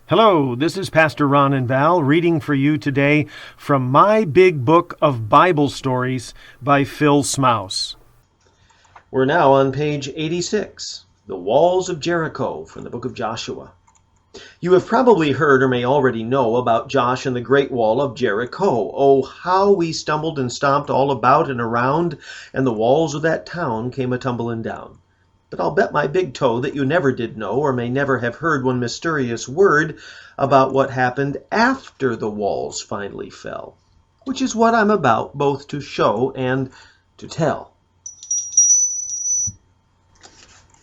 Hello, this is Pastor Ron and Val reading for you today from My Big Book of Bible Stories by Phil Smouse. We're now on page 86, The Walls of Jericho from the book of Joshua. You have probably heard or may already know about Josh and the Great Wall of Jericho. Oh, how we stumbled and stomped all about and around, and the walls of that town came a-tumbling down. But I'll bet my big toe that you never did know or may never have heard one mysterious word about what happened after the walls finally fell, which is what I'm about both to show and to tell.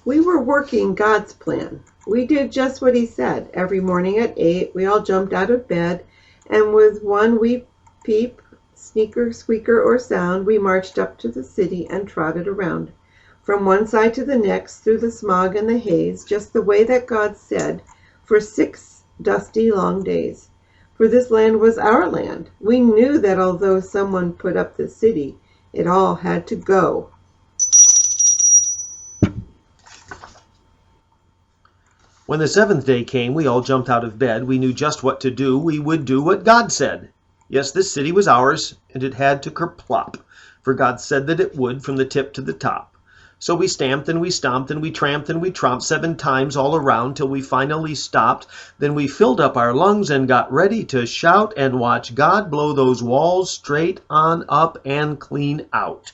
We were working God's plan. We did just what he said. Every morning at 8, we all jumped out of bed, and with one wee peep, sneaker, squeaker, or sound, we marched up to the city and trotted around, from one side to the next, through the smog and the haze, just the way that God said, for 6 dusty long days. For this land was our land. We knew that although someone put up the city, it all had to go. When the 7th day came, we all jumped out of bed. We knew just what to do. We would do what God said. Yes, this city was ours, and it had to kerplop, for God said that it would from the tip to the top. So we stamped and we stomped and we tramped and we tromped 7 times all around till we finally stopped. Then we filled up our lungs and got ready to shout and watch God blow those walls straight on up and clean out.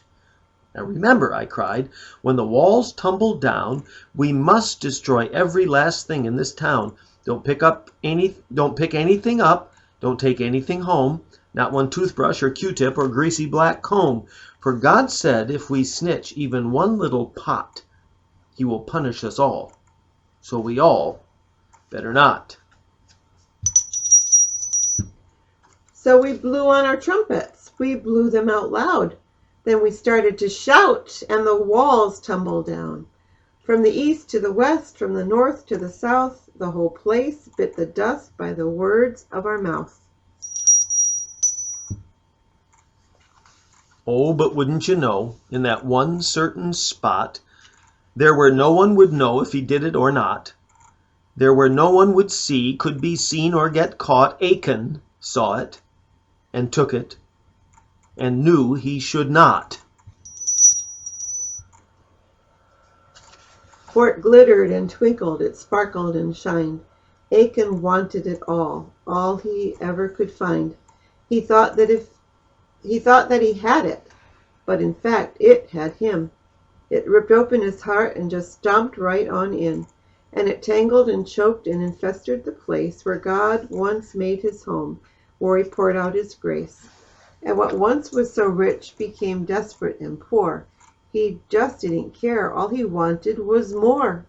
Now remember, I cried, when the walls tumble down, we must destroy every last thing in this town. Don't pick anything up. Don't take anything home. Not one toothbrush or Q-tip or greasy black comb. For God said if we snitch even one little pot, he will punish us all. So we all better not. So we blew on our trumpets. We blew them out loud. Then we started to shout, and the walls tumbled down. From the east to the west, from the north to the south, the whole place bit the dust by the words of our mouth. Oh, but wouldn't you know, in that one certain spot, there where no one would know if he did it or not, there where no one would see, could be seen or get caught, Achan saw it and took it and knew he should not. For it glittered and twinkled, it sparkled and shined. Achan wanted it all he ever could find. He thought that he had it, but in fact it had him. It ripped open his heart and just stomped right on in, and it tangled and choked and infested the place where God once made his home, where he poured out his grace. And what once was so rich became desperate and poor. He just didn't care. All he wanted was more.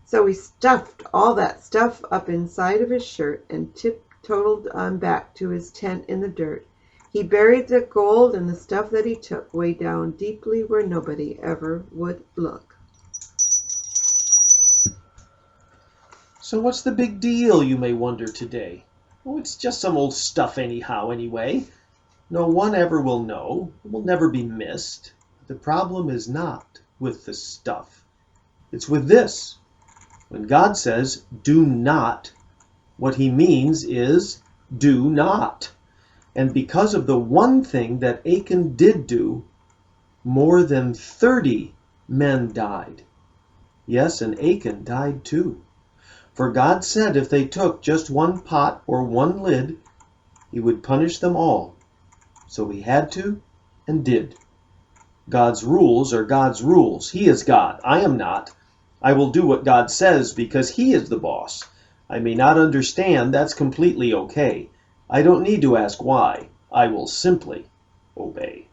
So he stuffed all that stuff up inside of his shirt and tiptoed on back to his tent in the dirt. He buried the gold and the stuff that he took way down deeply where nobody ever would look. So what's the big deal, you may wonder today? Oh, it's just some old stuff anyway. No one ever will know. It will never be missed. The problem is not with the stuff. It's with this. When God says, do not, what he means is, do not. And because of the one thing that Achan did do, more than 30 men died. Yes, and Achan died too. For God said if they took just one pot or one lid, he would punish them all. So he had to and did. God's rules are God's rules. He is God. I am not. I will do what God says because he is the boss. I may not understand. That's completely okay. I don't need to ask why. I will simply obey.